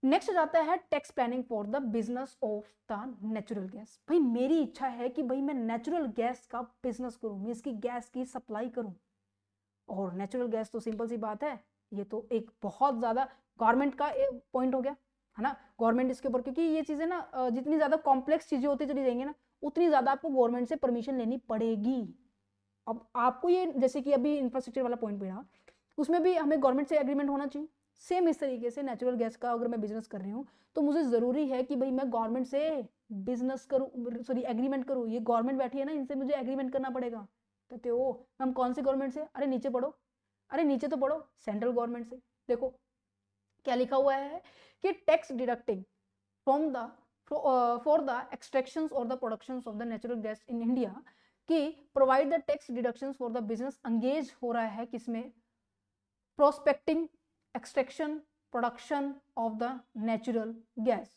Next जाता है tax planning for the business of the natural gas. भाई मेरी इच्छा है कि भाई मैं नेचुरल गैस का बिजनेस करूं, मैं इसकी गैस की सप्लाई करूं। और नेचुरल गैस तो सिंपल सी बात है, ये तो एक बहुत ज्यादा गवर्नमेंट का पॉइंट हो गया है ना। गवर्नमेंट इसके ऊपर, क्योंकि ये चीजें ना जितनी ज्यादा कॉम्प्लेक्स चीजें होती चली जाएंगी ना, उतनी ज्यादा आपको गवर्नमेंट से परमिशन लेनी पड़ेगी। अब आपको ये, जैसे कि अभी इंफ्रास्ट्रक्चर वाला पॉइंट भी रहा, उसमें भी हमें गवर्नमेंट से एग्रीमेंट होना चाहिए। सेम इस तरीके से नेचुरल गैस का अगर मैं बिजनेस कर रही हूँ, तो मुझे जरूरी है कि भाई मैं गवर्नमेंट से बिजनेस करूँ, सॉरी एग्रीमेंट करूँ। ये गवर्नमेंट बैठी है ना, इनसे मुझे एग्रीमेंट करना पड़ेगा। कहते हो हम कौन से गवर्नमेंट से? अरे नीचे पढ़ो, अरे नीचे तो पढ़ो, सेंट्रल गवर्नमेंट से। देखो क्या लिखा हुआ है कि tax deducting from the for the extraction और the production of the natural gas in India, कि provide the tax deduction for the business engaged हो रहा है किसमें? Prospecting, extraction, production of the natural gas.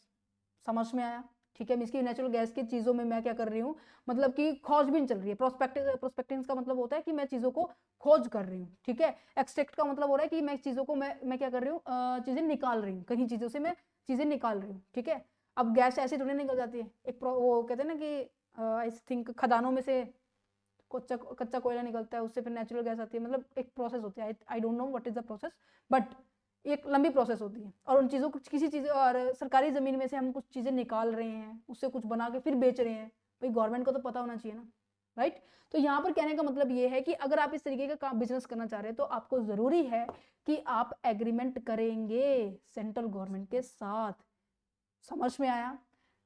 समझ में आया? ठीक है, इसकी नेचुरल गैस की चीजों में मैं क्या कर रही हूँ, मतलब कि खोजबीन चल रही है। प्रोस्पेक्टिंग का मतलब होता है कि मैं चीजों को खोज कर रही हूँ। ठीक है, एक्सट्रैक्ट का मतलब हो रहा है कि मैं चीजों को मैं क्या कर रही हूँ, चीजें निकाल रही हूँ, कहीं चीजों से मैं चीजें निकाल रही हूँ। ठीक है, अब गैस ऐसे थोड़ी निकल जाती है, एक वो कहते हैं ना कि आई थिंक खदानों में से कच्चा कच्चा कोयला निकलता है, उससे फिर नेचुरल गैस आती है। मतलब एक प्रोसेस होती है, I don't know what is the process, but एक लंबी प्रोसेस होती है। और उन चीज़ों को किसी चीज़ और सरकारी ज़मीन में से हम कुछ चीज़ें निकाल रहे हैं, उससे कुछ बना के फिर बेच रहे हैं। भाई गवर्नमेंट को तो पता होना चाहिए ना, राइट। तो यहाँ पर कहने का मतलब ये है कि अगर आप इस तरीके का काम बिजनेस करना चाह रहे हैं, तो आपको ज़रूरी है कि आप एग्रीमेंट करेंगे सेंट्रल गवर्नमेंट के साथ। समझ में आया?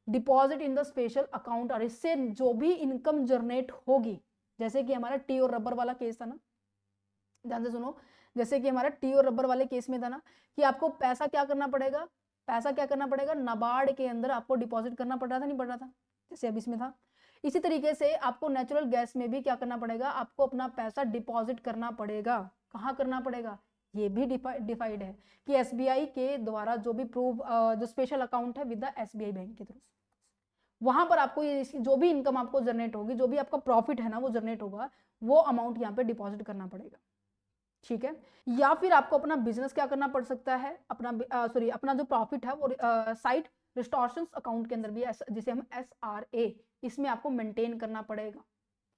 Deposit in the special account, और इससे जो भी इनकम जनरेट होगी, जैसे कि हमारा टी और रबर वाला केस था ना, ध्यान से सुनो। जैसे कि हमारा टी और रबर वाले केस में था ना, कि आपको पैसा क्या करना पड़ेगा, पैसा क्या करना पड़ेगा, नाबार्ड के अंदर आपको डिपॉजिट करना पड़ रहा था, नहीं पड़ रहा था? जैसे अब इसमें था। इसी तरीके से आपको नेचुरल गैस में भी क्या करना पड़ेगा, आपको अपना पैसा डिपॉजिट करना पड़ेगा। कहाँ करना पड़ेगा? ये भी डिफाइड है कि एसबीआई के द्वारा जो भी प्रूव, जो स्पेशल अकाउंट है विद द एसबीआई बैंक के थ्रू, वहां पर आपको ये जो भी इनकम आपको जनरेट होगी, जो भी आपका प्रॉफिट है ना वो जनरेट होगा, वो अमाउंट यहाँ पे डिपॉजिट करना पड़ेगा। ठीक है, या फिर आपको अपना बिजनेस क्या करना पड़ सकता है, अपना सॉरी अपना जो प्रॉफिट है वो साइट रिस्टोरेशन अकाउंट के अंदर भी, जिसे हम SRA, इसमें आपको मेंटेन करना पड़ेगा।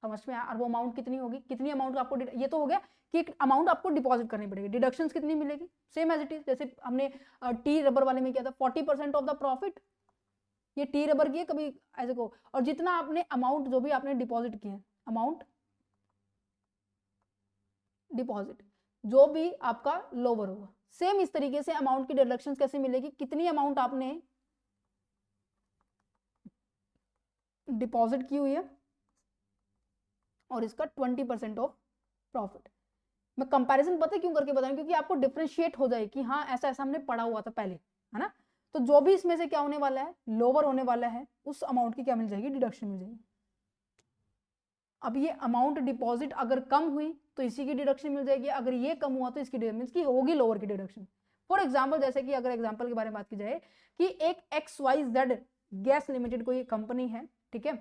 समझ में आया? और वो अमाउंट कितनी होगी, कितनी अमाउंट आपको, ये तो हो गया कि एक अमाउंट आपको डिपॉजिट करनी पड़ेगी। डिडक्शंस कितनी मिलेगी? सेम एज इट इज, जैसे हमने टी रबर वाले में किया था, 40% ऑफ द प्रॉफिट। ये टी रबर की है, कभी ऐसे को, और जितना आपने अमाउंट जो भी आपने डिपॉजिट किया, अमाउंट डिपॉजिट जो भी आपका लोअर होगा, सेम इस तरीके से अमाउंट की डिडक्शन कैसे मिलेगी, कितनी अमाउंट आपने डिपॉजिट की हुई है और इसका 20% ऑफ प्रॉफिट। मैं कंपैरिजन पता है क्यों करके बता रही हूँ, क्योंकि आपको डिफरेंशिएट हो जाए कि हाँ ऐसा ऐसा हमने पढ़ा हुआ था पहले, है ना। तो जो भी इसमें से क्या होने वाला है, लोअर होने वाला है, उस अमाउंट की क्या मिल जाएगी, डिडक्शन मिल जाएगी। अब ये अमाउंट डिपॉजिट अगर कम हुई तो इसी की डिडक्शन मिल जाएगी, अगर ये कम हुआ तो इसकी मीन्स की होगी लोअर की डिडक्शन। फॉर एग्जाम्पल, जैसे कि अगर एग्जाम्पल के बारे में बात की जाए कि एक XYZ गैस लिमिटेड कोई कंपनी है, ठीक है,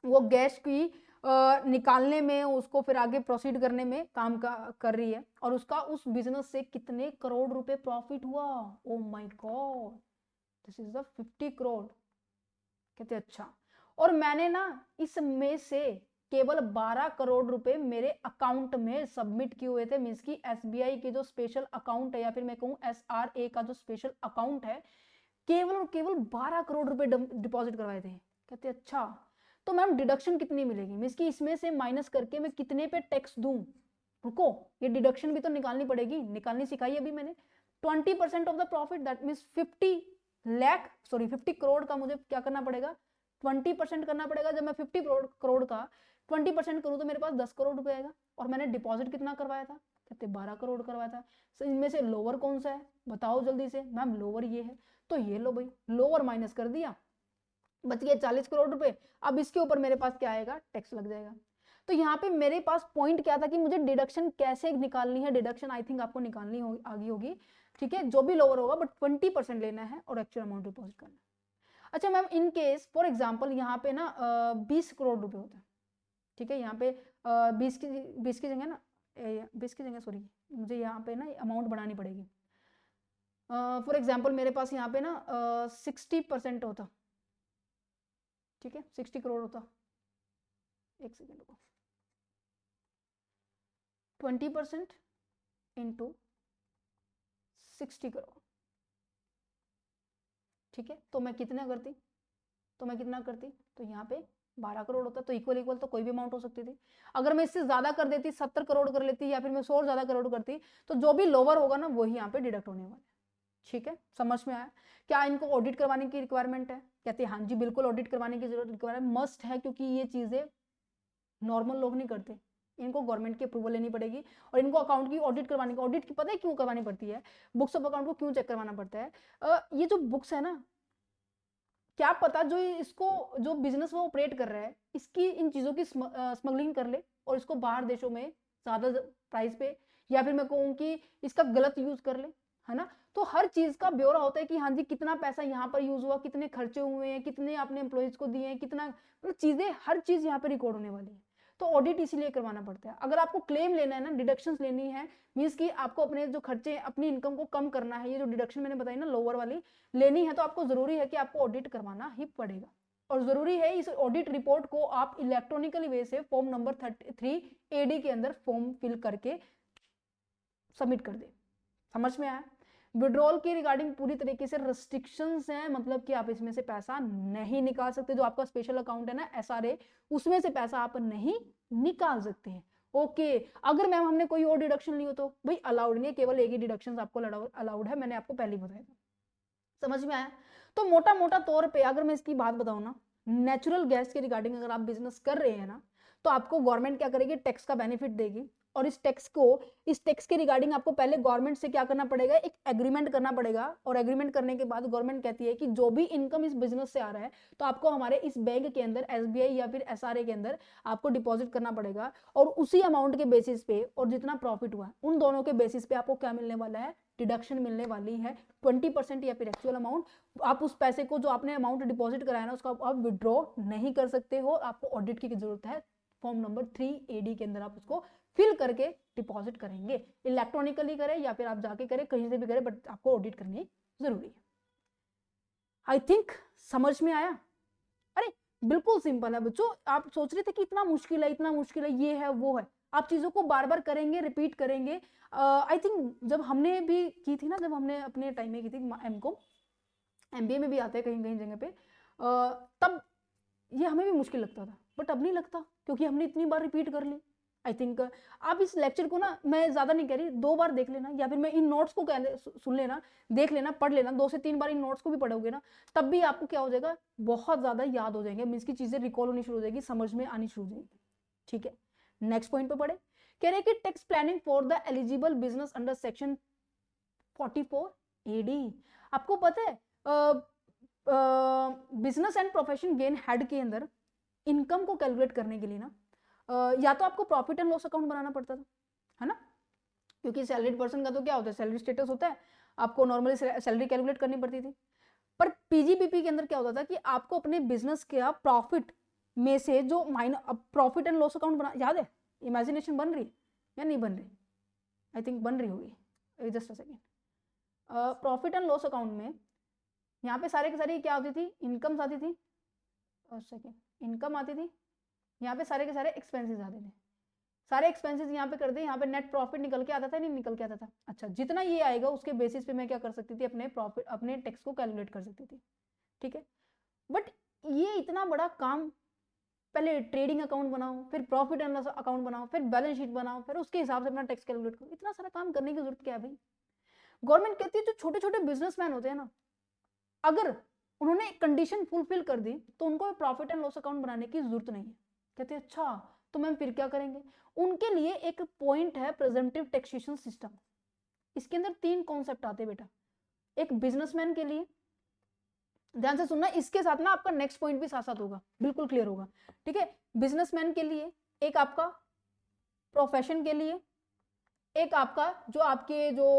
वो गैस की निकालने में, उसको फिर आगे प्रोसीड करने में काम कर रही है, और उसका उस बिजनेस से कितने करोड़ रुपए प्रॉफिट हुआ। Oh my God, this is the 50 crore. कहते अच्छा, और मैंने ना इसमें से केवल 12 करोड़ रुपए मेरे अकाउंट में सबमिट किए हुए थे। मीन्स की एसबीआई के जो स्पेशल अकाउंट है, या फिर मैं कहूँ SRA का जो स्पेशल अकाउंट है, केवल और केवल 12 करोड़ रुपए डिपॉजिट करवाए थे। कहते अच्छा, तो मैम डिडक्शन कितनी मिलेगी, मीन्स की इसमें से माइनस करके मैं कितने पे टैक्स दूं। रुको, ये डिडक्शन भी तो निकालनी पड़ेगी, निकालनी सिखाई अभी मैंने। 20% of the profit, that means 50 crore का मुझे क्या करना पड़ेगा, 20% करना पड़ेगा। जब मैं 50 करोड़ का 20% करूं तो मेरे पास 10 करोड़ रुपए आएगा। और मैंने डिपॉजिट कितना करवाया था, कहते 12 करोड़ करवाया था। so, इनमें से लोअर कौन सा है, बताओ जल्दी से। मैम लोअर ये है, तो ये लो भाई, लोअर माइनस कर दिया, बच गए 40 करोड़ रुपए। अब इसके ऊपर मेरे पास क्या आएगा, टैक्स लग जाएगा। तो यहाँ पे मेरे पास पॉइंट क्या था कि मुझे डिडक्शन कैसे निकालनी है, डिडक्शन आई थिंक आपको निकालनी आगे होगी। ठीक है, जो भी लोअर होगा, बट 20% लेना है और एक्चुअल अमाउंट डिपॉजिट करना है। अच्छा ma'am, in case for example यहाँ पे ना 20 करोड़ रुपए होता है। ठीक है, यहाँ पे 20 की जगह ना, 20 की जगह सॉरी, मुझे यहाँ पे ना अमाउंट बढ़ानी पड़ेगी। फॉर एग्जाम्पल मेरे पास यहाँ पे ना 60% होता, ठीक है, 60 करोड़ होता, एक सेकेंड रुको, 20% इंटू 60 करोड़, ठीक है, तो मैं कितना करती, तो यहाँ पे 12 करोड़ होता, तो इक्वल इक्वल तो कोई भी अमाउंट हो सकती थी। अगर मैं इससे ज्यादा कर देती, 70 करोड़ कर लेती, या फिर मैं 100 ज्यादा करोड़ करती, तो जो भी लोअर होगा ना वही यहाँ पे डिडक्ट होने वाला है। ठीक है, समझ में आया? क्या इनको ऑडिट करवाने की रिक्वायरमेंट है? कहते हैं हाँ जी बिल्कुल ऑडिट करवाने की जरूरत रिक्वायरमेंट मस्ट है, क्योंकि ये चीजें नॉर्मल लोग नहीं करते, इनको गवर्नमेंट की अप्रूवल लेनी पड़ेगी, और इनको अकाउंट की ऑडिट करवाने की, ऑडिट की पता है क्यों करवानी पड़ती है, बुक्स ऑफ अकाउंट को क्यों चेक करवाना पड़ता है? ये जो बुक्स है ना, क्या पता जो इसको, जो बिजनेस वो ऑपरेट कर रहा है, इसकी इन चीजों की स्मगलिंग कर ले और इसको बाहर देशों में ज्यादा प्राइस पे, या फिर मैं कहूँ कि इसका गलत यूज कर ले, है ना। तो हर चीज का ब्यौरा होता है कि हाँ जी कितना पैसा यहाँ पर यूज हुआ, कितने खर्चे हुए हैं, कितने आपने एम्प्लॉइज को दिए हैं, कितना, मतलब चीजें, हर चीज यहाँ पे रिकॉर्ड होने वाली है। तो ऑडिट इसीलिए करवाना पड़ता है। अगर आपको क्लेम लेना है ना, डिडक्शंस लेनी है, मींस कि आपको अपने जो खर्चे, अपनी इनकम को कम करना है, ये जो डिडक्शन मैंने बताई ना लोअर वाली लेनी है, तो आपको जरूरी है कि आपको ऑडिट करवाना ही पड़ेगा। और जरूरी है इस ऑडिट रिपोर्ट को आप इलेक्ट्रॉनिकली वे से फॉर्म नंबर 33 एडी के अंदर फॉर्म फिल करके सबमिट कर दे। समझ में आया? विड्रॉल की रिगार्डिंग पूरी तरीके से रिस्ट्रिक्शंस हैं, मतलब कि आप इसमें से पैसा नहीं निकाल सकते। जो आपका स्पेशल अकाउंट है ना एसआरए, उसमें से पैसा आप नहीं निकाल सकते हैं। ओके, अगर मैम हमने कोई और डिडक्शन ली हो तो भाई अलाउड नहीं है, केवल एक ही डिडक्शन आपको अलाउड है, मैंने आपको पहले ही बताया था। समझ में आया? तो मोटा मोटा तौर पे अगर मैं इसकी बात बताऊं ना, नेचुरल गैस के रिगार्डिंग अगर आप बिजनेस कर रहे हैं ना, तो आपको गवर्नमेंट क्या करेगी, टैक्स का बेनिफिट देगी, और इस टैक्स के रिगार्डिंग आपको पहले गवर्नमेंट से क्या करना पड़ेगा, एक एग्रीमेंट करना पड़ेगा, और एग्रीमेंट करने के बाद गवर्नमेंट कहती है कि जो भी इनकम इस बिजनेस से आ रहा है, तो आपको हमारे इस बैंक के अंदर, एसबीआई या फिर एसआरए के अंदर आपको डिपॉजिट करना पड़ेगा, और उसी अमाउंट के बेसिस पे और जितना प्रॉफिट हुआ उन दोनों के बेसिस पे आपको क्या मिलने वाला है, डिडक्शन मिलने वाली है 20% या फिर एक्चुअल अमाउंट। आप उस पैसे को, जो आपने अमाउंट डिपॉजिट कराया ना, उसको आप विड्रॉ नहीं कर सकते हो, आपको ऑडिट की जरूरत है। फॉर्म नंबर 3 एडी के अंदर आप उसको फिल करके डिपॉजिट करेंगे, इलेक्ट्रॉनिकली करें या फिर आप जाके करें, कहीं से भी करें, बट आपको ऑडिट करनी जरूरी है। आई थिंक समझ में आया? अरे बिल्कुल सिंपल है बच्चों, आप सोच रहे थे कि इतना मुश्किल है, इतना मुश्किल है, ये है वो है, आप चीजों को बार बार करेंगे, रिपीट करेंगे। आई थिंक जब हमने भी की थी ना, जब हमने अपने टाइम में की थी एमकॉम, एमबीए में भी आते हैं कहीं कहीं जगह पे, तब ये हमें भी मुश्किल लगता था, बट अब नहीं लगता, क्योंकि हमने इतनी बार रिपीट कर ली। आई थिंक आप इस लेक्चर को ना, मैं ज्यादा नहीं कह रही, 2 बार देख लेना, या फिर मैं इन नोट्स को सुन लेना, देख लेना, पढ़ लेना, 2 से 3 बार इन नोट्स को भी पढ़ोगे ना, तब भी आपको क्या हो जाएगा, बहुत ज्यादा याद हो जाएंगे, मीन्स की चीजें रिकॉल होनी शुरू हो जाएगी, समझ में आनी शुरू हो जाएगी। ठीक है, नेक्स्ट पॉइंट पे पढ़े। कह रहे कि tax planning for the eligible business under section 44 AD. आपको पता है business and profession gain head के अंदर इनकम को कैलकुलेट करने के लिए ना, या तो आपको प्रॉफिट एंड लॉस अकाउंट बनाना पड़ता था, है ना, क्योंकि सैलरीड पर्सन का तो क्या होता है, सैलरी स्टेटस होता है, आपको नॉर्मली सैलरी कैलकुलेट करनी पड़ती थी। पर पीजीबीपी के अंदर क्या होता था कि आपको अपने बिजनेस के प्रॉफिट में से जो प्रॉफिट एंड लॉस अकाउंट बना, याद है, इमेजिनेशन बन रही या नहीं बन रही? आई थिंक बन रही होगी, just a second. Profit and loss account में यहाँ पे सारे के सारे क्या होती थी, इनकम्स आती थी, सेकेंड, इनकम आती थी, यहाँ पे सारे के सारे एक्सपेंसेस आते थे, सारे एक्सपेंसेस यहाँ पे कर दे, यहाँ पे नेट प्रॉफिट निकल के आता था, नहीं निकल के आता था? अच्छा, जितना ये आएगा उसके बेसिस पे मैं क्या कर सकती थी, अपने प्रॉफिट, अपने टैक्स को कैलकुलेट कर सकती थी। ठीक है, बट ये इतना बड़ा काम, पहले ट्रेडिंग अकाउंट बनाओ, फिर प्रॉफिट एंड लॉस अकाउंट बनाओ, फिर बैलेंस शीट बनाओ, फिर उसके हिसाब से अपना टैक्स कैलकुलेट करो, इतना सारा काम करने की जरूरत क्या है भाई? गवर्नमेंट कहती है जो छोटे छोटे बिजनेसमैन होते हैं ना, अगर उन्होंने कंडीशन फुलफिल कर दी तो उनको प्रॉफिट एंड लॉस अकाउंट बनाने की जरूरत नहीं है। कहते हैं अच्छा, तो मैम फिर क्या करेंगे? उनके लिए एक पॉइंट है प्रेजेंटिव टैक्सेशन सिस्टम। इसके अंदर 3 कॉन्सेप्ट आते हैं बेटा। एक बिजनेसमैन के लिए, ध्यान से सुनना, इसके साथ ना आपका नेक्स्ट पॉइंट भी साथ साथ होगा, बिल्कुल क्लियर होगा। ठीक है, बिजनेसमैन के लिए, एक आपका प्रोफेशन के लिए, एक आपका जो आपके जो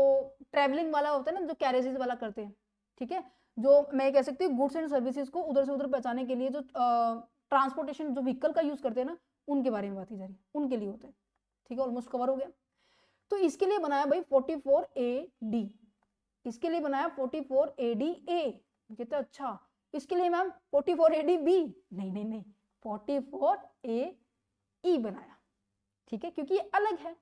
ट्रेवलिंग वाला होता है ना, जो कैरेजेस वाला करते हैं, ठीक है, जो मैं कह सकती हूँ गुड्स एंड सर्विसेज को उधर से उधर पहुंचाने के लिए जो ट्रांसपोर्टेशन, जो व्हीकल का यूज करते हैं ना, उनके बारे में बात की जा रही है, उनके लिए होता है। ठीक है, ऑलमोस्ट कवर हो गया। तो इसके लिए बनाया भाई 44 AD। इसके लिए बनाया 44 ADA, कहते अच्छा। इसके लिए मैम 44 ADB, नहीं नहीं नहीं, 44 AE बनाया, ठीक है, क्योंकि ये अलग है,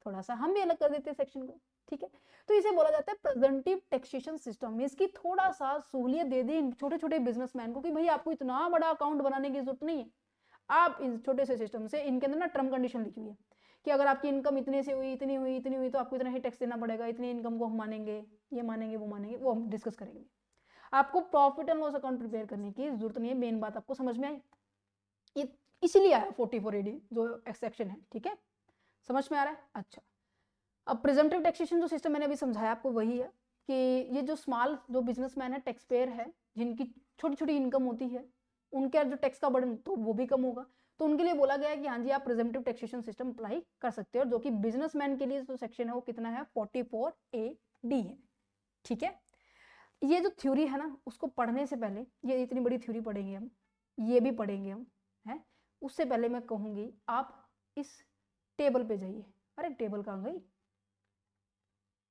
थोड़ा सा हम भी अलग कर देते हैं सेक्शन को, ठीक है। तो इसे बोला जाता है प्रेजेंटिव टैक्सेशन सिस्टम। इसकी थोड़ा सा सहूलियत दे दी छोटे छोटे बिजनेसमैन को कि भाई आपको इतना बड़ा अकाउंट बनाने की जरूरत नहीं है, आप इस छोटे से सिस्टम से, इनके अंदर ना टर्म कंडीशन लिखी हुई है कि अगर आपकी इनकम इतने से हुई, इतनी हुई, इतनी हुई, तो आपको इतना ही टैक्स देना पड़ेगा, इतनी इनकम को हम मानेंगे, ये मानेंगे, वो मानेंगे, वो हम डिस्कस करेंगे। आपको profit and loss account prepare करने की जरूरत नहीं है, मेन बात आपको समझ में आई, इसीलिए आया 44 AD जो एक्सेप्शन है, ठीक है, समझ में आ रहा है। अच्छा, अब प्रिजम्पटिव टैक्सेशन जो सिस्टम मैंने अभी समझाया आपको वही है कि ये जो स्मॉल जो बिजनेसमैन है, टैक्स पेयर है, जिनकी छोटी छोटी इनकम होती है, उनके जो टैक्स का बर्डन तो वो भी कम होगा, तो उनके लिए बोला गया है कि हाँ जी आप प्रिजम्पटिव टैक्सेशन सिस्टम अप्लाई कर सकते हो, जो कि बिजनेसमैन के लिए जो सेक्शन है वो कितना है, 44 AD है, ठीक है। ये जो थ्योरी है ना, उसको पढ़ने से पहले, ये इतनी बड़ी थ्योरी पढ़ेंगे हम, ये भी पढ़ेंगे हम, है, उससे पहले मैं कहूंगी आप इस टेबल पे जाइए। अरे टेबल कहाँ गई,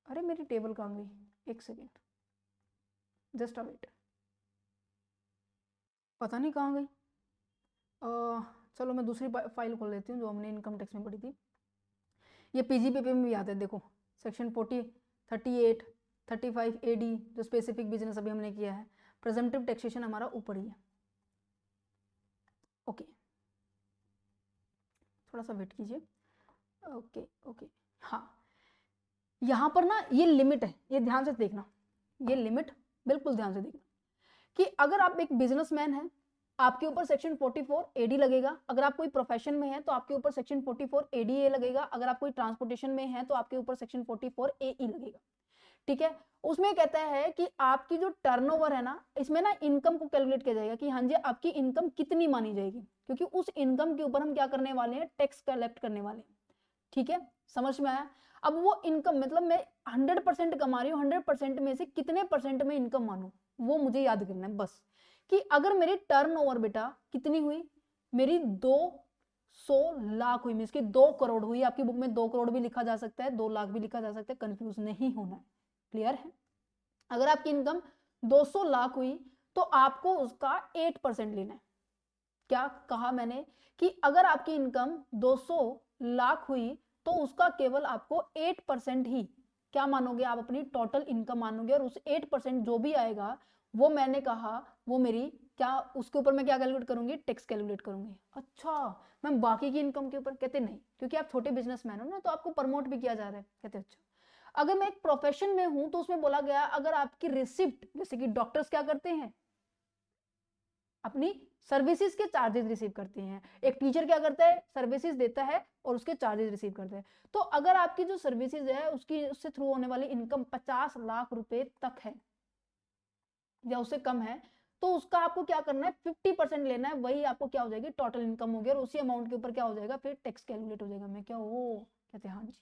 अरे मेरी टेबल कहाँ गई, एक सेकेंड, जस्ट अ वेट, पता नहीं कहाँ गई। चलो मैं दूसरी फाइल खोल लेती हूँ जो हमने इनकम टैक्स में पढ़ी थी। ये PGPP में भी आता है, देखो सेक्शन 40, 38, 35 AD जो स्पेसिफिक बिजनेस अभी हमने किया है, प्रेजम्पटिव टैक्सेशन हमारा ऊपर ही है। ओके, थोड़ा सा वेट कीजिए। ओके ओके, हाँ, यहाँ पर ना ये लिमिट है, ये ध्यान से देखना, ये लिमिट बिल्कुल ध्यान से देखना कि अगर आप एक बिजनेसमैन हैं, आपके ऊपर सेक्शन 44 AD लगेगा, अगर आप कोई प्रोफेशन में है तो आपके ऊपर सेक्शन 44 ADA लगेगा, अगर आप कोई ट्रांसपोर्टेशन में है तो आपके ऊपर सेक्शन 44 AE लगेगा, ठीक है। उसमें कहता है कि आपकी जो टर्नओवर है ना, इसमें ना इनकम को कैलकुलेट किया जाएगा कि हाँ जी आपकी इनकम कितनी मानी जाएगी, क्योंकि उस इनकम के ऊपर हम क्या करने वाले हैं, टैक्स कलेक्ट करने वाले हैं, ठीक है, समझ में आया। अब वो इनकम मतलब मैं 100% कमा रही हूँ, 100% में से कितने परसेंट में इनकम मानू, वो मुझे याद करना है बस, कि अगर मेरी टर्नओवर बेटा कितनी हुई, मेरी 200 लाख हुई, मींस की 2 करोड़ हुई, आपकी बुक में 2 करोड़ भी लिखा जा सकता है, 2 लाख भी लिखा जा सकता है, कंफ्यूज नहीं होना है, क्लियर है। अगर आपकी इनकम 200 लाख हुई तो आपको उसका 8% लेना है। क्या कहा मैंने कि अगर आपकी इनकम 200 लाख हुई तो उसका केवल आपको 8% ही क्या मानोगे, आप अपनी टोटल इनकम मानोगे, और उस 8% जो भी आएगा वो मैंने कहा वो मेरी क्या, उसके ऊपर मैं क्या कैलकुलेट करूंगी, टैक्स कैलकुलेट करूंगी। अच्छा मैम बाकी की इनकम के ऊपर, कहते नहीं, क्योंकि आप छोटे बिजनेसमैन हो ना, तो आपको प्रमोट भी किया जा रहा है, कहते अच्छा। अगर मैं एक प्रोफेशन में हूं तो उसमें बोला गया अगर आपकी रिसिप्ट, जैसे कि डॉक्टर्स क्या करते हैं, अपनी सर्विसेज के चार्जेस रिसीव करते हैं, एक टीचर क्या करता है, सर्विसेज देता है और उसके चार्जेस रिसीव करता है। तो अगर आपकी जो सर्विसेज है उसकी उससे थ्रू होने वाली इनकम 50 लाख रुपए तक है या उससे कम है, तो उसका आपको क्या करना है, 50% लेना है, वही आपको क्या हो जाएगी, टोटल इनकम होगी, और उसी अमाउंट के ऊपर क्या हो जाएगा, फिर टैक्स कैलकुलेट हो जाएगा। मैं क्या वो कहते हैं, हाँ जी।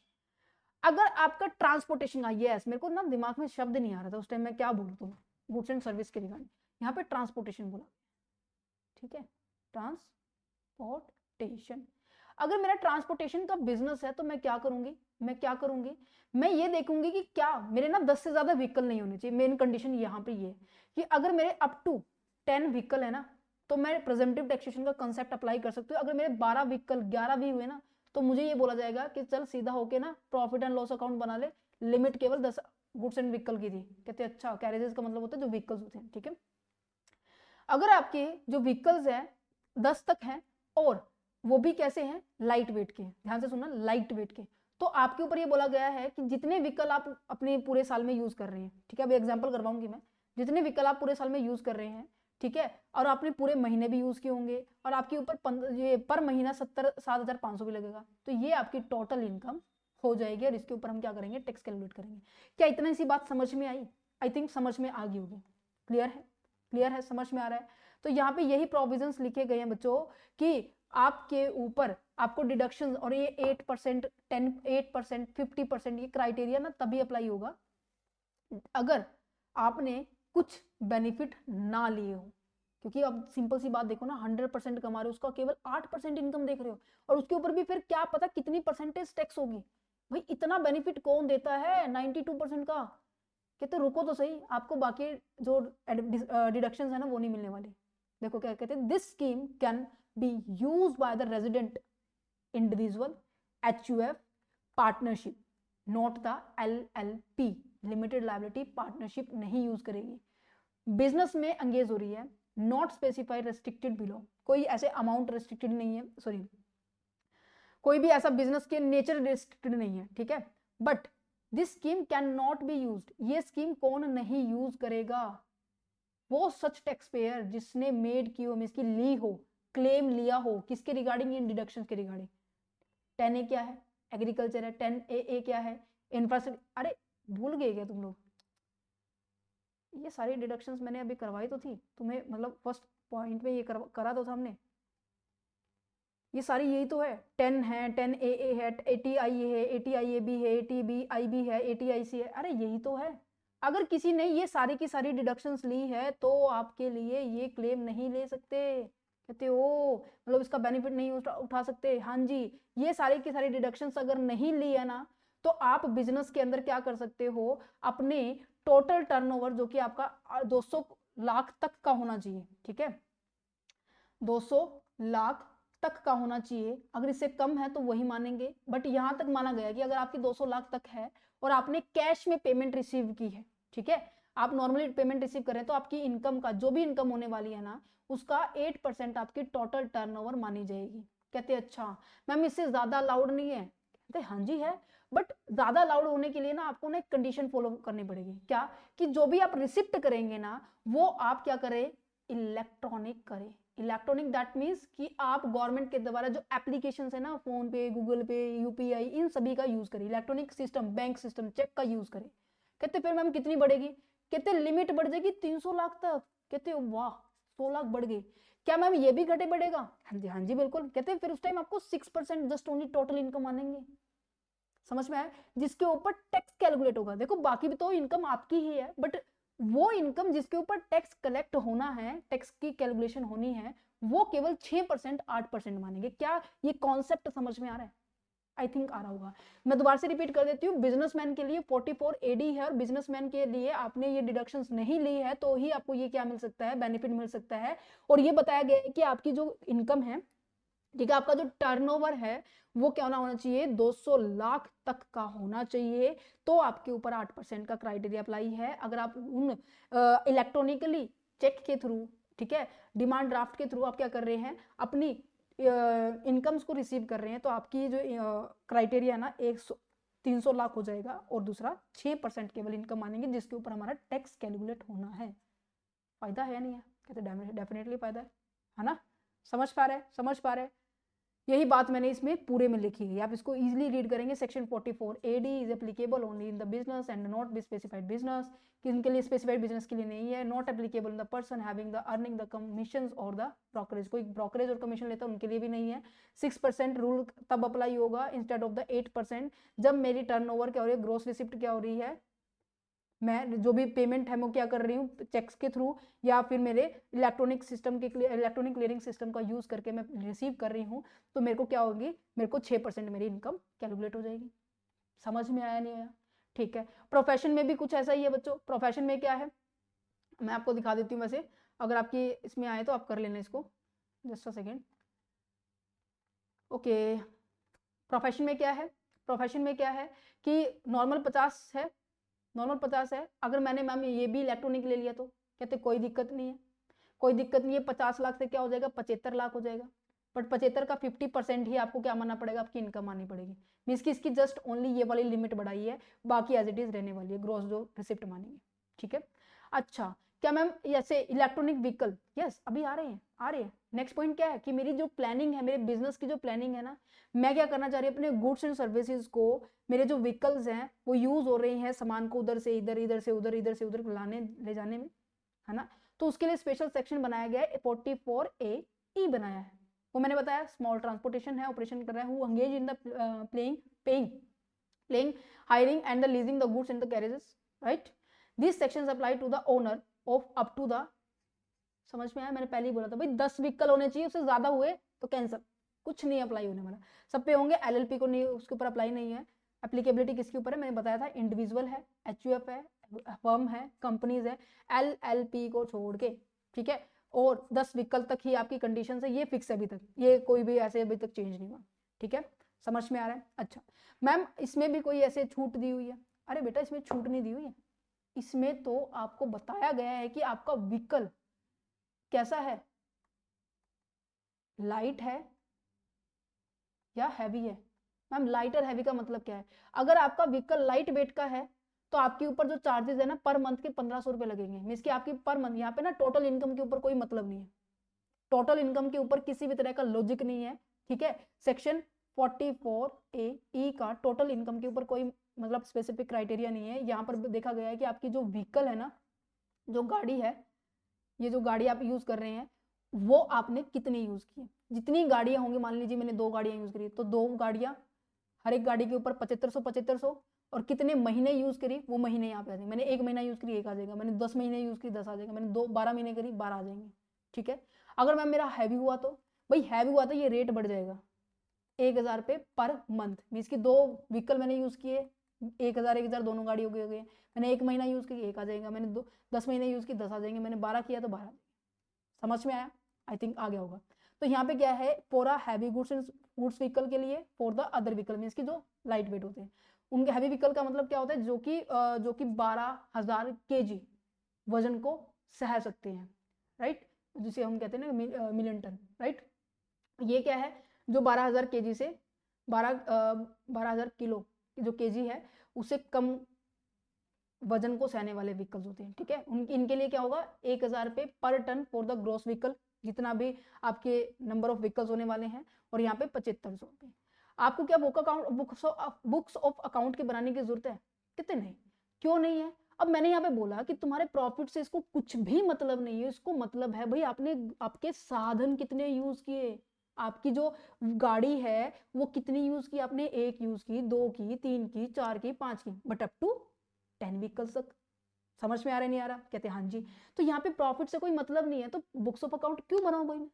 अगर आपका ट्रांसपोर्टेशन का, यस मेरे को ना दिमाग में शब्द नहीं आ रहा था उस टाइम, मैं क्या बोलूँ तुम्हें, गुड्स एंड सर्विस के रिगार्डिंग, यहाँ पे ट्रांसपोर्टेशन बोला, ठीक है, ट्रांसपोर्टेशन। अगर मेरा ट्रांसपोर्टेशन का बिजनेस है तो मैं क्या करूंगी, मैं ये देखूंगी कि क्या मेरे ना 10 से ज्यादा व्हीकल नहीं होने चाहिए। मेन कंडीशन यहाँ पे ये कि अगर मेरे अप टू 10 व्हीकल है ना, तो मैं प्रेजेंटिव टैक्सेशन का कंसेप्ट अप्लाई कर सकती हूँ। अगर मेरे 12 व्हीकल 11 भी हुए ना, तो मुझे ये बोला जाएगा कि चल सीधा होके ना प्रॉफिट एंड लॉस अकाउंट बना ले, लिमिट केवल 10 गुड्स एंड व्हीकल की थी। कहते अच्छा, कैरेजेस का मतलब होता है जो व्हीकल्स होते हैं, ठीक है। अगर आपके जो व्हीकल्स हैं 10 तक हैं और वो भी कैसे हैं, लाइट वेट के, ध्यान से सुनना, लाइट वेट के, तो आपके ऊपर ये बोला गया है कि जितने व्हीकल आप अपने पूरे साल में यूज कर रहे हैं, ठीक है, अब एग्जांपल करवाऊंगी मैं, जितने व्हीकल आप पूरे साल में यूज कर रहे हैं, ठीक है, और आपने पूरे महीने भी यूज किए होंगे और आपके ऊपर ये पर महीना 7,500 भी लगेगा, तो ये आपकी टोटल इनकम हो जाएगी और इसके ऊपर हम क्या करेंगे, टैक्स कैलकुलेट करेंगे। क्या इतना सी बात समझ में आई? आई थिंक समझ में आ गई होगी। क्लियर है? क्लियर है, समझ में आ रहा है? तो यहाँ पे यही प्रोविजंस लिखे गए हैं बच्चों कि आपके ऊपर आपको डिडक्शन, और ये 8%, 8%, 50%, ये क्राइटेरिया ना तभी अप्लाई होगा अगर आपने कुछ बेनिफिट ना लिए हो। क्योंकि अब सिंपल सी बात देखो ना, 100% कमा रहे हो, उसका केवल 8% इनकम देख रहे हो, और उसके ऊपर भी फिर क्या पता कितनी परसेंटेज टैक्स होगी। भाई इतना बेनिफिट कौन देता है 92% का? कहते रुको तो सही, आपको बाकी जो डिडक्शंस है ना वो नहीं मिलने वाली। देखो क्या कहते हैं, this scheme can be use by the resident individual HUF partnership, not the LLP limited liability partnership नहीं यूज करेगी। बिजनेस में एंगेज हो रही है, नॉट स्पेसिफाइड रेस्ट्रिक्टेड बिलो, कोई ऐसे अमाउंट रेस्ट्रिक्टेड नहीं है, सॉरी कोई भी ऐसा बिजनेस के नेचर रेस्ट्रिक्टेड नहीं है, ठीक है। But this scheme can not be used, ये स्कीम कौन नहीं यूज करेगा, वो सच टैक्स पेयर जिसने मेड की हो, इसकी ली हो, क्लेम लिया हो, किसके रिगार्डिंग, इन डिडक्शन के रिगार्डिंग। 10A क्या है, एग्रीकल्चर है। 10AA क्या है, इंफ्रास्ट्रक्चर। अरे भूल गए क्या तुम लोग, ये सारी डिडक्शंस मैंने अभी करवाई तो थी तुम्हें, मतलब फर्स्ट पॉइंट में ये करा तो था हमने, ये सारी यही तो है। 10 है, 10AA है, 80IA है, 80IAB है, 80BIB है, 80IC है, अरे यही तो है। अगर किसी ने ये सारी की सारी डिडक्शंस ली है तो आपके लिए ये क्लेम नहीं ले सकते। कहते हो मतलब इसका बेनिफिट नहीं उठा सकते, हाँ जी। ये सारी की सारी डिडक्शंस अगर नहीं ली है ना, तो आप बिजनेस के अंदर क्या कर सकते हो, अपने टोटल टर्नओवर जो कि आपका 200 लाख तक का होना चाहिए, ठीक है, 200 लाख तक का होना चाहिए। अगर इससे कम है तो वही मानेंगे, बट यहां तक माना गया कि अगर आपकी 200 लाख तक है और आपने कैश में पेमेंट रिसीव की है, ठीक है, आप नॉर्मली पेमेंट रिसीव करें तो आपकी इनकम का जो भी इनकम होने वाली है ना, उसका 8% आपकी टोटल टर्नओवर मानी जाएगी। कहते अच्छा मैम इससे ज्यादा अलाउड नहीं है, कहते हाँ जी है, बट ज्यादा अलाउड होने के लिए ना आपको ना एक कंडीशन फॉलो करनी पड़ेगी। क्या, कि जो भी आप रिसिप्ट करेंगे ना वो आप क्या करें, इलेक्ट्रॉनिक करें। इलेक्ट्रॉनिक दैट मीन्स कि आप गवर्नमेंट के द्वारा जो एप्लीकेशन है ना, फोन पे, गूगल पे, UPI, इन सभी का यूज करें, electronic system, bank system, cheque का यूज करें। कहते फिर मैम कितनी बढ़ेगी, कहते लिमिट बढ़ जाएगी 300 लाख तक। कहते वाह 100 लाख बढ़ गई, क्या मैम ये भी घटे बढ़ेगा, हाँ जी बिल्कुल। कहते फिर उस टाइम आपको 6% जस्ट ओनली टोटल इनकम मानेंगे। समझ में आया, जिसके ऊपर टैक्स कैलकुलेट होगा। देखो बाकी भी तो इनकम आपकी ही है, बट वो इनकम जिसके ऊपर टैक्स कलेक्ट होना है, टैक्स की कैलकुलेशन होनी है, वो केवल 6% 8% मानेंगे। क्या ये कॉन्सेप्ट समझ में आ रहा है, आई थिंक आ रहा होगा। मैं दोबारा से रिपीट कर देती हूँ, बिजनेसमैन के लिए 44AD है, और बिजनेसमैन के लिए आपने ये डिडक्शंस नहीं ली है तो ही आपको ये क्या मिल सकता है, बेनिफिट मिल सकता है। और ये बताया गया है कि आपकी जो इनकम है, ठीक है, आपका जो टर्नओवर है वो क्या होना चाहिए, 200 लाख तक का होना चाहिए, तो आपके ऊपर 8% का क्राइटेरिया अप्लाई है। अगर आप उन इलेक्ट्रॉनिकली चेक के थ्रू, ठीक है, डिमांड ड्राफ्ट के थ्रू आप क्या कर रहे हैं, अपनी इनकम्स को रिसीव कर रहे हैं, तो आपकी जो क्राइटेरिया ना 300 लाख हो जाएगा, और दूसरा 6% केवल इनकम मानेंगे जिसके ऊपर हमारा टैक्स कैलकुलेट होना है। फायदा है नहीं है, कहते डेफिनेटली फायदा है ना। समझ पा रहे, समझ पा रहे, यही बात मैंने इसमें पूरे में लिखी है, आप इसको इजीली रीड करेंगे। Section 44AD is applicable only in the business and not be specified business, किनके लिए स्पेसिफाइड बिजनेस के लिए नहीं है। Not applicable in the person having the earning the commission और द ब्रोकरेज, कोई ब्रोकरेज और कमीशन लेता है उनके लिए भी नहीं है। 6% रूल तब अप्लाई होगा इंस्टेड ऑफ द 8%, जब मेरी टर्नओवर क्या हो रही है, ग्रॉस रिसिप्ट क्या हो रही है, मैं जो भी पेमेंट है वो क्या कर रही हूँ, चेक्स के थ्रू या फिर मेरे इलेक्ट्रॉनिक सिस्टम के इलेक्ट्रॉनिक क्लियरिंग सिस्टम का यूज करके मैं रिसीव कर रही हूँ, तो मेरे को क्या होगी, मेरे को 6% मेरी इनकम कैलकुलेट हो जाएगी। समझ में आया नहीं आया, ठीक है। प्रोफेशन में भी कुछ ऐसा ही है बच्चों। प्रोफेशन में क्या है, मैं आपको दिखा देती हूँ, वैसे अगर आपकी इसमें आए तो आप कर लेना इसको, just a second. Okay, profession में क्या है, प्रोफेशन में क्या है कि नॉर्मल 50 है, नॉर्मल 50 है। अगर मैंने मैम ये भी इलेक्ट्रॉनिक ले लिया तो कहते कोई दिक्कत नहीं है, कोई दिक्कत नहीं है। 50 लाख से क्या हो जाएगा, 75 लाख हो जाएगा, बट 75 का 50% ही आपको क्या मानना पड़ेगा, आपकी इनकम आनी पड़ेगी। मीन्स की इसकी जस्ट ओनली ये वाली लिमिट बढ़ाई है, बाकी एज इट इज रहने वाली है, ग्रॉस जो रिसिप्ट मानेंगे, ठीक है। अच्छा, क्या मैम ऐसे इलेक्ट्रॉनिक व्हीकल, यस अभी आ रहे हैं, आ रहे हैं। नेक्स्ट पॉइंट क्या है कि मेरी जो प्लानिंग है, मेरे बिजनेस की जो प्लानिंग है ना, मैं क्या करना चाह रही हूँ, अपने गुड्स एंड सर्विसेज को, मेरे जो व्हीकल्स हैं वो यूज हो रहे हैं सामान को उधर से इधर, इधर से उधर, इधर से उधर लाने ले जाने में, है ना। तो उसके लिए स्पेशल सेक्शन बनाया गया है, 44AE बनाया है। वो मैंने बताया स्मॉल ट्रांसपोर्टेशन है, ऑपरेशन कर रहा है, who engage in the playing hiring and the leasing the goods and the carriages, right? These sections apply to the owner of up to the, समझ में आया, मैंने पहले ही बोला था भाई 10 व्हीकल होने चाहिए, उससे ज्यादा हुए तो कैंसल, कुछ नहीं अप्लाई होने वाला, सब पे होंगे। LLP को नहीं, उसके ऊपर अप्लाई नहीं है। एप्लीकेबिलिटी किसके ऊपर है, मैंने बताया था, इंडिविजुअल है, HUF है, फर्म है, कंपनीज है, LLP को छोड़ के, ठीक है, और 10 व्हीकल तक ही आपकी कंडीशन है, ये फिक्स है अभी तक, ये कोई भी ऐसे अभी तक चेंज नहीं हुआ, ठीक है, समझ में आ रहा है। अच्छा मैम इसमें भी कोई ऐसे छूट दी हुई है? अरे बेटा इसमें छूट नहीं दी हुई है, इसमें तो आपको बताया गया है कि आपका व्हीकल कैसा है, लाइट है या हैवी है। मैम लाइट और हैवी का मतलब क्या है? अगर आपका व्हीकल लाइट वेट का है तो आपके ऊपर जो चार्जेस है ना पर मंथ के 1500 रुपए लगेंगे, मीन्स कि आपकी पर मंथ, यहाँ पे ना टोटल इनकम के ऊपर कोई मतलब नहीं है, टोटल इनकम के ऊपर किसी भी तरह का लॉजिक नहीं है, ठीक है। सेक्शन 44A का टोटल इनकम के ऊपर कोई मतलब स्पेसिफिक क्राइटेरिया नहीं है। यहाँ पर देखा गया है कि आपकी जो व्हीकल है ना, जो गाड़ी है, ये जो गाड़ी आप यूज कर रहे हैं वो आपने कितनी यूज की है। जितनी गाड़ियां होंगी, मान लीजिए मैंने 2 गाड़ियां यूज करी तो 2 गाड़ियां, हर एक गाड़ी के ऊपर 7500 और कितने महीने यूज करी वो महीने यहाँ पे आ जाएंगे। मैंने 1 महीना यूज करी 1 आ जाएगा, मैंने 10 महीने यूज करी 10 आ जाएगा, मैंने 12 महीने करी 12 आ जाएंगे, ठीक है। अगर मैम मेरा हैवी हुआ तो भाई हैवी हुआ तो ये रेट बढ़ जाएगा 1000 रुपये पर मंथ, मीन्स की 2 व्हीकल मैंने यूज किए 1000 दोनों गाड़ी हो गई, मैंने 1 महीना यूज की 1 आ जाएगा, मैंने 10 महीने यूज की 10 आ जाएंगे, मैंने 12 किया तो 12। समझ में आया? आई थिंक आ गया होगा। तो यहाँ पे क्या है, for a heavy goods vehicle के लिए, for the other vehicle means की जो लाइट वेट होते हैं उनके, हैवी व्हीकल का मतलब क्या होता है, जो कि 12,000 kg वजन को सह सकते हैं, राइट, जिसे हम कहते हैं ना मिलियन टन, राइट। ये क्या है, जो 12,000 kg से 12,000 किलो जो केजी है उससे कम वजन को सहने वाले व्हीकल्स होते हैं, ठीक है। इनके लिए क्या होगा, 1000 रुपये पर ton for the gross vehicle, जितना भी आपके नंबर ऑफ व्हीकल्स होने वाले हैं, और यहाँ पे 7500 रुपये। आपको क्या बुक्स ऑफ अकाउंट के बनाने की जरूरत है? कितने नहीं, क्यों नहीं है? अब मैंने यहाँ पे बोला कि तुम्हारे प्रॉफिट से इसको कुछ भी मतलब नहीं है, इसको मतलब है भाई आपने आपके साधन कितने यूज किए, आपकी जो गाड़ी है वो कितनी यूज की आपने, 1 यूज की, 2 की, 3 की, 4 की, 5 की, बट अप टू 10 व्हीकल्स तक। समझ में आ रहा नहीं आ रहा? कहते हैं हाँ जी। तो यहाँ पे प्रॉफिट से कोई मतलब नहीं है, तो बुक्स ऑफ अकाउंट क्यों बनाऊं भाई मैं?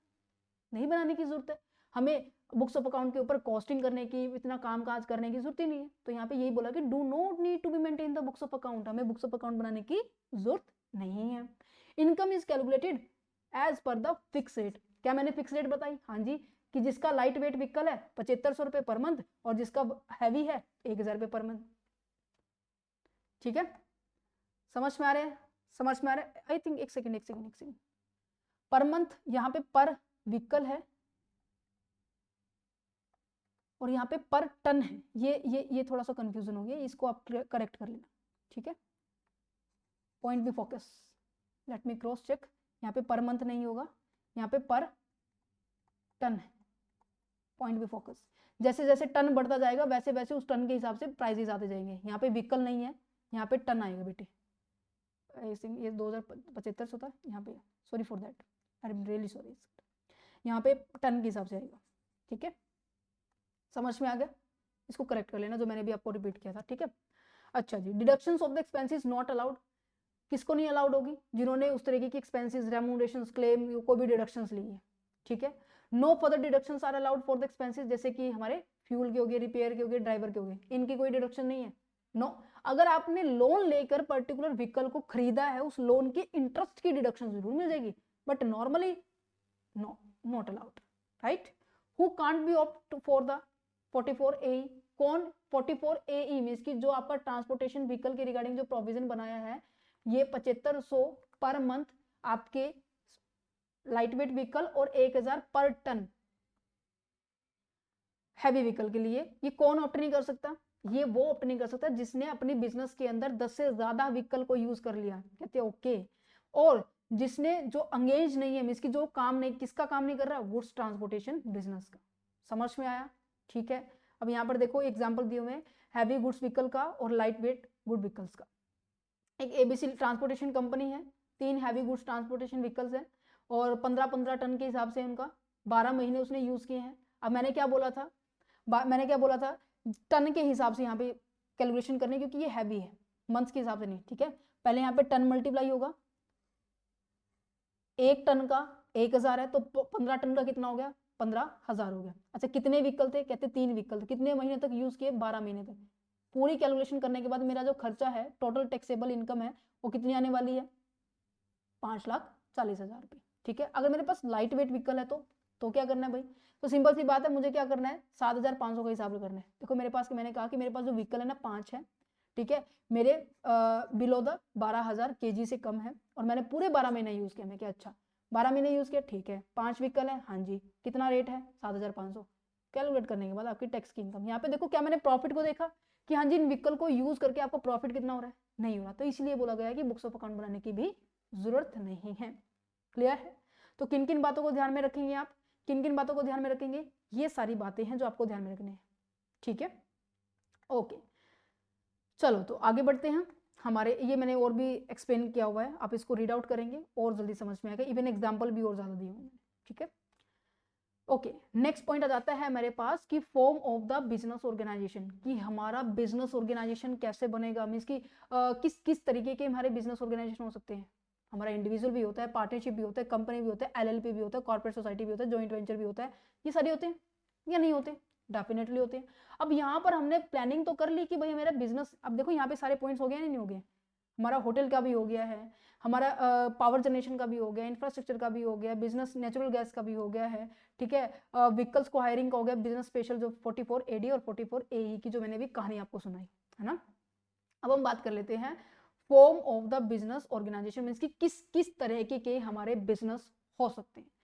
नहीं बनाने की जरूरत है हमें, बुक्स ऑफ अकाउंट के ऊपर कॉस्टिंग करने की, इतना काम काज करने की जरूरत ही नहीं है। तो यहाँ पे यही बोला कि do not need to be maintain the books of account, हमें बुक्स ऑफ अकाउंट बनाने की जरूरत नहीं है। Income is calculated as per the fix rate. क्या मैंने फिक्स रेट बताई? हाँ जी, कि जिसका लाइट वेट व्हीकल है 7500 रुपये पर मंथ और जिसका हैवी है 1000 रुपये पर मंथ, ठीक है। समझ में आ रहा है? समझ में आ रहा है? आई थिंक एक सेकंड पर मंथ यहाँ पे पर व्हीकल है और यहाँ पे पर टन है, ये थोड़ा सा कंफ्यूजन हो गया, इसको आप करेक्ट कर लेना, ठीक है। Point B focus, let me cross check, यहाँ पे पर मंथ नहीं होगा, यहाँ पे पर टन है। पॉइंट बी फोकस, जैसे जैसे टन बढ़ता जाएगा वैसे वैसे उस टन के हिसाब से प्राइजेस आते जाएंगे। यहाँ पे व्हीकल नहीं है, यहाँ पे टन आएगा बेटे, ये 2075 होता है यहाँ पे, sorry for that, I am really sorry, यहाँ पे टन के हिसाब से आएगा, ठीक है। समझ में आ गया? इसको करेक्ट कर लेना जो मैंने भी आपको रिपीट किया था, ठीक है। अच्छा जी, deductions of the expenses not allowed, किसको नहीं अलाउड होगी? जिन्होंने उस तरीके की एक्सपेंसेस, रेम्यूनरेशंस, क्लेम को भी डिडक्शंस ली है, ठीक है। No further deductions are allowed for the expenses, जैसे कि हमारे फ्यूल के हो गए, रिपेयर के हो गए, ड्राइवर के हो गए, इनकी कोई डिडक्शन नहीं है, नो। अगर आपने लोन लेकर पर्टिकुलर व्हीकल को खरीदा है, उस लोन के इंटरेस्ट की डिडक्शन जरूर मिल जाएगी, but normally no, not allowed, right. Who can't be opt for the 44AE, कौन 44AE मींस की जो आपका ट्रांसपोर्टेशन व्हीकल के रिगार्डिंग जो प्रोविजन बनाया है, ये 7500 पर मंथ आपके लाइट वेट व्हीकल और 1000 पर टन हैवी व्हीकल के लिए, ये कौन ऑप्ट नहीं कर सकता? ये वो ऑप्ट नहीं कर सकता जिसने अपनी बिजनेस के अंदर 10 से ज्यादा व्हीकल को यूज कर लिया, कहते हैं ओके। और जिसने जो एंगेज नहीं है, मींस की जो काम नहीं, किसका काम नहीं कर रहा, गुड्स ट्रांसपोर्टेशन बिजनेस का। समझ में आया? ठीक है। अब यहाँ पर देखो एग्जाम्पल दिए हुए, हैवी गुड्स व्हीकल का और लाइट वेट गुड व्हीकल्स का। एक ABC ट्रांसपोर्टेशन कंपनी है, 3 हैवी गुड्स ट्रांसपोर्टेशन व्हीकल्स है और 15-15 टन के हिसाब से उनका 12 महीने उसने यूज किए हैं। अब मैंने क्या बोला था, टन के हिसाब से यहाँ पे कैलकुलेशन करनी, क्योंकि ये हैवी है, मंथ्स के हिसाब से नहीं, ठीक है। पहले यहाँ पे टन मल्टीप्लाई होगा, 1 टन का 1000 है तो 15 टन का कितना हो गया, 15,000 हो गया। अच्छा कितने व्हीकल थे, कहते 3 व्हीकल थे, कितने महीने तक यूज किए, 12 महीने तक, पूरी कैलकुलेशन करने के बाद मेरा जो खर्चा है, टोटल टैक्सेबल इनकम है, वो कितनी आने वाली है? 5,40,000 रुपये। ठीक है, अगर मेरे पास लाइट वेट व्हीकल है तो क्या करना है भाई? तो सिंपल सी बात है, मुझे क्या करना है? 7,500 का हिसाब करना है। देखो मेरे पास, मैंने कहा कि मेरे पास जो व्हीकल है ना 5 है, ठीक है, मेरे बिलो द 12,000 kg से कम है, और मैंने पूरे 12 महीने यूज़ किया। मैं क्या, अच्छा 12 महीने यूज़ किया, ठीक है, 5 व्हीकल है, हाँ जी, कितना रेट है? 7,500। कैलकुलेट करने के बाद आपकी टैक्स की इनकम, यहाँ पे देखो क्या मैंने प्रॉफिट को देखा कि हाँ जी, इन व्हीकल को यूज़ करके आपको प्रॉफिट कितना हो रहा है? नहीं हो रहा, तो इसलिए बोला गया है कि बुक्स ऑफ अकाउंट बनाने की भी जरूरत नहीं है। क्लियर है? तो किन किन बातों को ध्यान में रखेंगे आप? किन किन बातों को ध्यान में रखेंगे? ये सारी बातें हैं जो आपको ध्यान में रखनी है। ठीक है, ओके, चलो तो आगे बढ़ते हैं। हमारे ये मैंने और भी एक्सप्लेन किया हुआ है, आप इसको रीड आउट करेंगे और जल्दी समझ में आएगा, इवन एग्जाम्पल भी और ज्यादा दिए हुए हैं। ठीक है, ओके, नेक्स्ट पॉइंट आ जाता है हमारे पास कि form of the business organization, कि हमारा बिजनेस ऑर्गेनाइजेशन कैसे बनेगा, मीन्स कि किस किस तरीके के हमारे बिजनेस ऑर्गेनाइजेशन हो सकते हैं। हमारा इंडिविजुअल भी होता है, पार्टनरशिप भी होता है, कंपनी भी होता है, एलएलपी भी होता है, कॉर्पोरेट सोसाइटी भी होता है, जॉइंट वेंचर भी होता है, ये सारे होते हैं या नहीं होते? डेफिनेटली होते हैं। अब यहाँ पर हमने प्लानिंग तो कर ली कि भाई मेरा बिजनेस, अब देखो यहाँ पे सारे पॉइंट्स हो गए नहीं हो गए? हमारा होटल का भी हो गया है, हमारा पावर जनरेशन का भी हो गया, इंफ्रास्ट्रक्चर का भी हो गया, बिजनेस नेचुरल गैस का भी हो गया है, ठीक है, व्हीकल्स को हायरिंग का हो गया, बिजनेस स्पेशल जो 44 AD और 44 AE की जो मैंने भी कहानी आपको सुनाई है ना। अब हम बात कर लेते हैं form of the business organization, means कि किस किस तरह के हमारे बिजनेस हो सकते हैं।